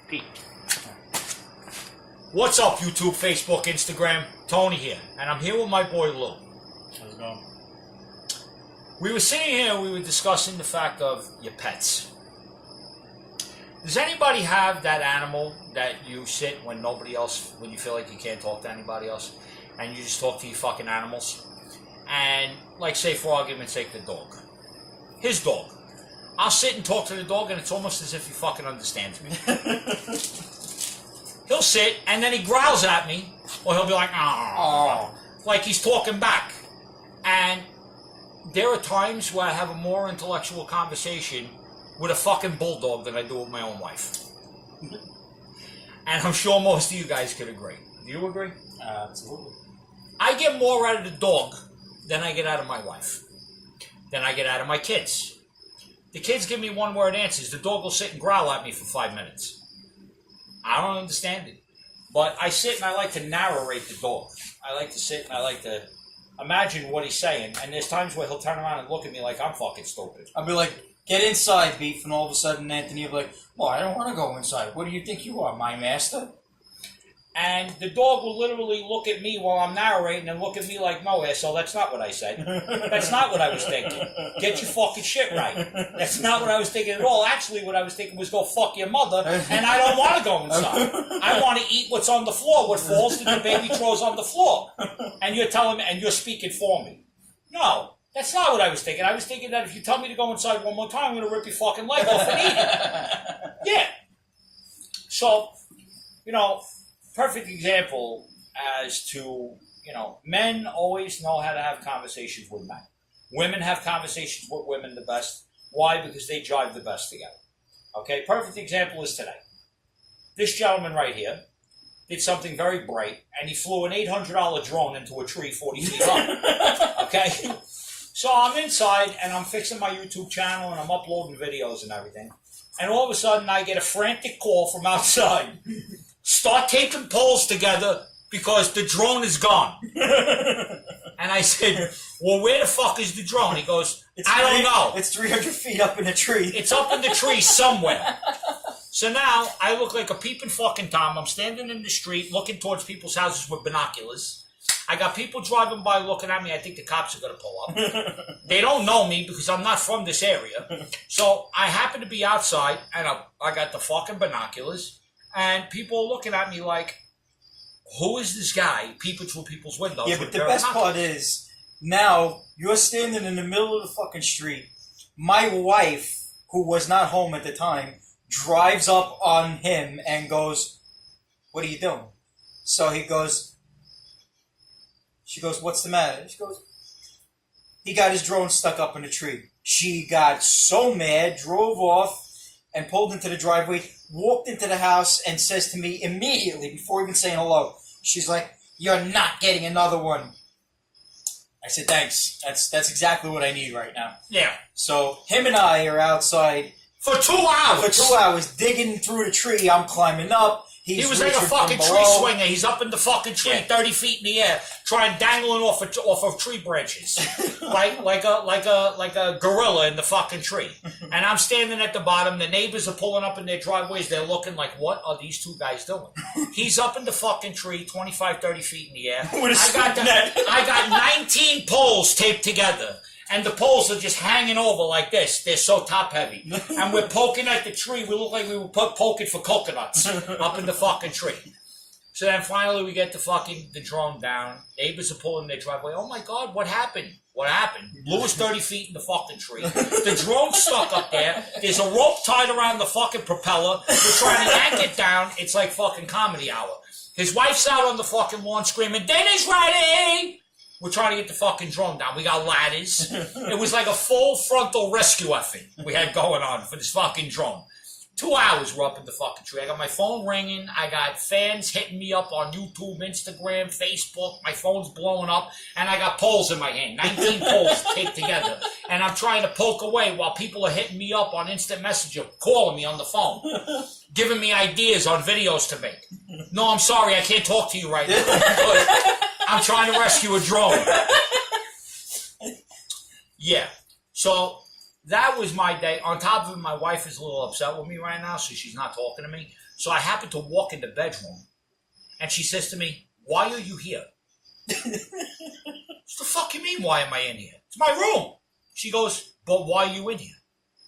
Pete. What's up, YouTube, Facebook, Instagram? Tony here, and I'm here with my boy Lou. How's it going? We were sitting here, we were discussing the fact of your pets. Does anybody have that animal that you sit when nobody else, when you feel like you can't talk to anybody else, and you just talk to your fucking animals? And, like, say, for argument's sake, the dog. His dog. I'll sit and talk to the dog, and it's almost as if he fucking understands me. He'll sit, and then he growls at me, or he'll be like, oh, like he's talking back. And there are times where I have a more intellectual conversation with a fucking bulldog than I do with my own wife. And I'm sure most of you guys could agree. Do you agree? Absolutely. I get more out of the dog than I get out of my wife. Than I get out of my kids. The kids give me one-word answers. The dog will sit and growl at me for 5 minutes. I don't understand it. But I sit and I like to narrate the dog. I like to sit and I like to imagine what he's saying. And there's times where he'll turn around and look at me like I'm fucking stupid. I'll be like, get inside, Beef, and all of a sudden Anthony will be like, well, I don't want to go inside. What do you think you are, my master? And the dog will literally look at me while I'm narrating and look at me like, no, asshole, that's not what I said. That's not what I was thinking. Get your fucking shit right. That's not what I was thinking at all. Actually, what I was thinking was go fuck your mother, and I don't want to go inside. I want to eat what's on the floor, what falls that the baby throws on the floor. And you're telling me, and you're speaking for me. No, that's not what I was thinking. I was thinking that if you tell me to go inside one more time, I'm going to rip your fucking leg off and eat it. Yeah. So, you know, perfect example as to, you know, men always know how to have conversations with men. Women have conversations with women the best. Why? Because they jive the best together. Okay, perfect example is today. This gentleman right here did something very bright, and he flew an $800 drone into a tree 40 feet up. Okay? So I'm inside, and I'm fixing my YouTube channel, and I'm uploading videos and everything. And all of a sudden, I get a frantic call from outside. Start taping poles together because the drone is gone. And I said, well, where the fuck is the drone? He goes, I don't know. It's 300 feet up in a tree. It's up in the tree somewhere. So now I look like a peeping fucking Tom. I'm standing in the street looking towards people's houses with binoculars. I got people driving by looking at me. I think the cops are going to pull up. They don't know me because I'm not from this area. So I happen to be outside, and I got the fucking binoculars. And people are looking at me like, who is this guy peeping through people's windows? Yeah, but the best part is, now you're standing in the middle of the fucking street. My wife, who was not home at the time, drives up on him and goes, what are you doing? So she goes, what's the matter? She goes, he got his drone stuck up in a tree. She got so mad, drove off, and pulled into the driveway, walked into the house, and says to me immediately, before even saying hello, she's like, you're not getting another one. I said, thanks. That's exactly what I need right now. Yeah. So him and I are outside. For 2 hours. For 2 hours, digging through the tree. I'm climbing up. He was like a fucking tree swinger. He's up in the fucking tree, 30 feet in the air, trying dangling off of tree branches, like a gorilla in the fucking tree. And I'm standing at the bottom. The neighbors are pulling up in their driveways. They're looking like, what are these two guys doing? He's up in the fucking tree, 25, 30 feet in the air. I got 19 poles taped together. And the poles are just hanging over like this. They're so top heavy. And we're poking at the tree. We look like we were poking for coconuts up in the fucking tree. So then finally we get the drone down. Neighbors are pulling their driveway. Oh my God, what happened? What happened? Blew us 30 feet in the fucking tree. The drone's stuck up there. There's a rope tied around the fucking propeller. We're trying to yank it down. It's like fucking comedy hour. His wife's out on the fucking lawn screaming, dinner's ready! We're trying to get the fucking drone down. We got ladders. It was like a full frontal rescue effort we had going on for this fucking drone. 2 hours we're up in the fucking tree. I got my phone ringing. I got fans hitting me up on YouTube, Instagram, Facebook. My phone's blowing up. And I got poles in my hand. 19 poles taped together. And I'm trying to poke away while people are hitting me up on Instant Messenger, calling me on the phone, giving me ideas on videos to make. No, I'm sorry. I can't talk to you right now. I'm trying to rescue a drone. Yeah. So that was my day. On top of it, my wife is a little upset with me right now, so she's not talking to me. So I happen to walk in the bedroom, and she says to me, "Why are you here?" What the fuck you mean, why am I in here? It's my room. She goes, "But why are you in here?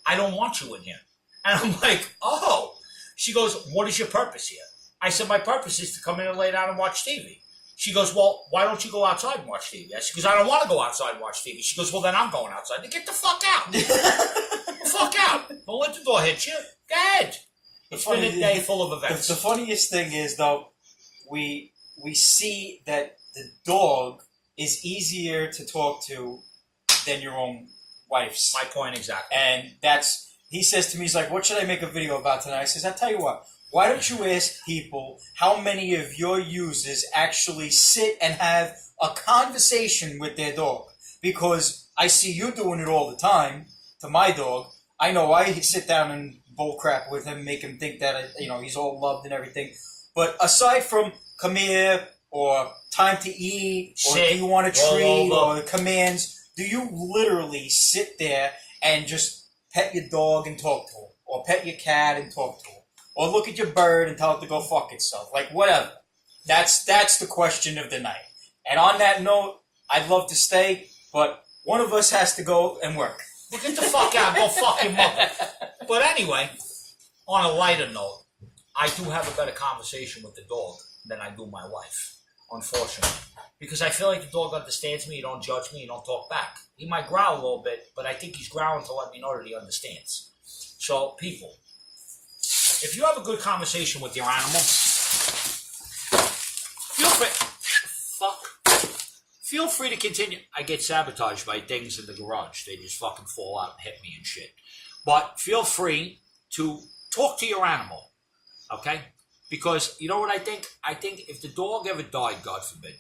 I don't want you in here." And I'm like, "Oh." She goes, "What is your purpose here?" I said, "My purpose is to come in and lay down and watch TV." She goes, "Well, why don't you go outside and watch TV?" She goes, "I don't want to go outside and watch TV." She goes, "Well, then I'm going outside." Get the fuck out. Get the fuck out. Don't let the door hit you. Go ahead. It's been a day full of events. The funniest thing is, though, we see that the dog is easier to talk to than your own wife's. My point exactly. And he says to me, he's like, "What should I make a video about tonight?" I says, "I'll tell you what. Why don't you ask people how many of your users actually sit and have a conversation with their dog? Because I see you doing it all the time to my dog. I know I sit down and bullcrap with him, make him think that he's all loved and everything. But aside from come here or time to eat or do you want a treat or commands, do you literally sit there and just pet your dog and talk to him, or pet your cat and talk to him, or look at your bird and tell it to go fuck itself? Like, whatever. That's the question of the night. And on that note, I'd love to stay, but one of us has to go and work. Well, get the fuck out. Go fuck your mother. But anyway, on a lighter note, I do have a better conversation with the dog than I do my wife, unfortunately. Because I feel like the dog understands me, he don't judge me, he don't talk back. He might growl a little bit, but I think he's growling to let me know that he understands. So, people, if you have a good conversation with your animal, feel free to continue. I get sabotaged by things in the garage. They just fucking fall out and hit me and shit. But feel free to talk to your animal, okay? Because you know what I think? I think if the dog ever died, God forbid,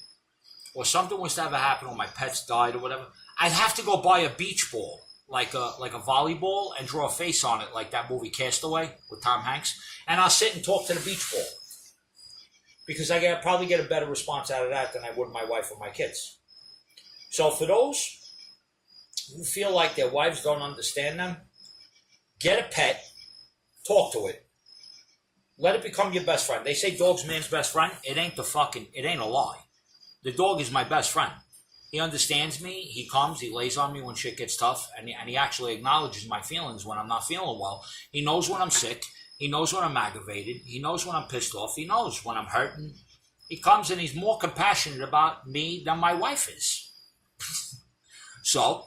or something was to ever happen, or my pets died or whatever, I'd have to go buy a beach ball, like a volleyball, and draw a face on it, like that movie Castaway with Tom Hanks, and I'll sit and talk to the beach ball. Because I probably get a better response out of that than I would my wife or my kids. So for those who feel like their wives don't understand them, get a pet, talk to it, let it become your best friend. They say dog's man's best friend. It ain't a lie. The dog is my best friend. He understands me. He comes, he lays on me when shit gets tough, and he actually acknowledges my feelings when I'm not feeling well. He knows when I'm sick. He knows when I'm aggravated. He knows when I'm pissed off. He knows when I'm hurting. He comes and he's more compassionate about me than my wife is. So,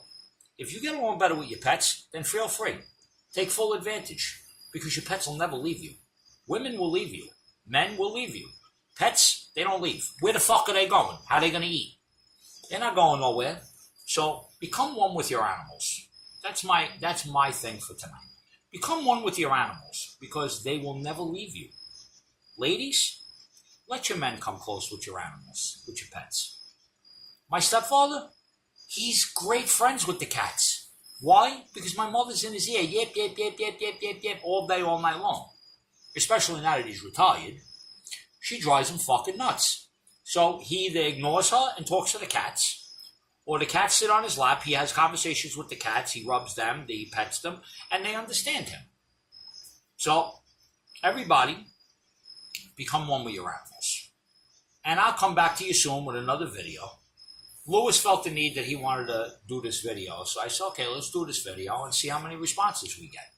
if you get along better with your pets, then feel free. Take full advantage, because your pets will never leave you. Women will leave you. Men will leave you. Pets, they don't leave. Where the fuck are they going? How are they going to eat? They're not going nowhere. So, become one with your animals. That's my thing for tonight. Become one with your animals, because they will never leave you. Ladies, let your men come close with your animals, with your pets. My stepfather, he's great friends with the cats. Why? Because my mother's in his ear, yip, yip, yip, yip, yip, yip, yip, all day, all night long. Especially now that he's retired. She drives him fucking nuts. So he either ignores her and talks to the cats, or the cats sit on his lap, he has conversations with the cats, he rubs them, he pets them, and they understand him. So, everybody, become one with your animals. And I'll come back to you soon with another video. Lewis felt the need that he wanted to do this video, so I said, okay, let's do this video and see how many responses we get.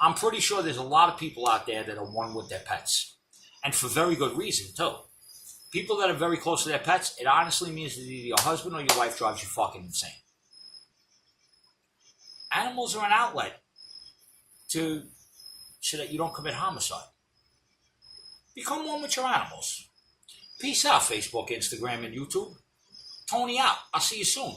I'm pretty sure there's a lot of people out there that are one with their pets. And for very good reason, too. People that are very close to their pets, it honestly means that either your husband or your wife drives you fucking insane. Animals are an outlet so that you don't commit homicide. Become one with your animals. Peace out, Facebook, Instagram, and YouTube. Tony out. I'll see you soon.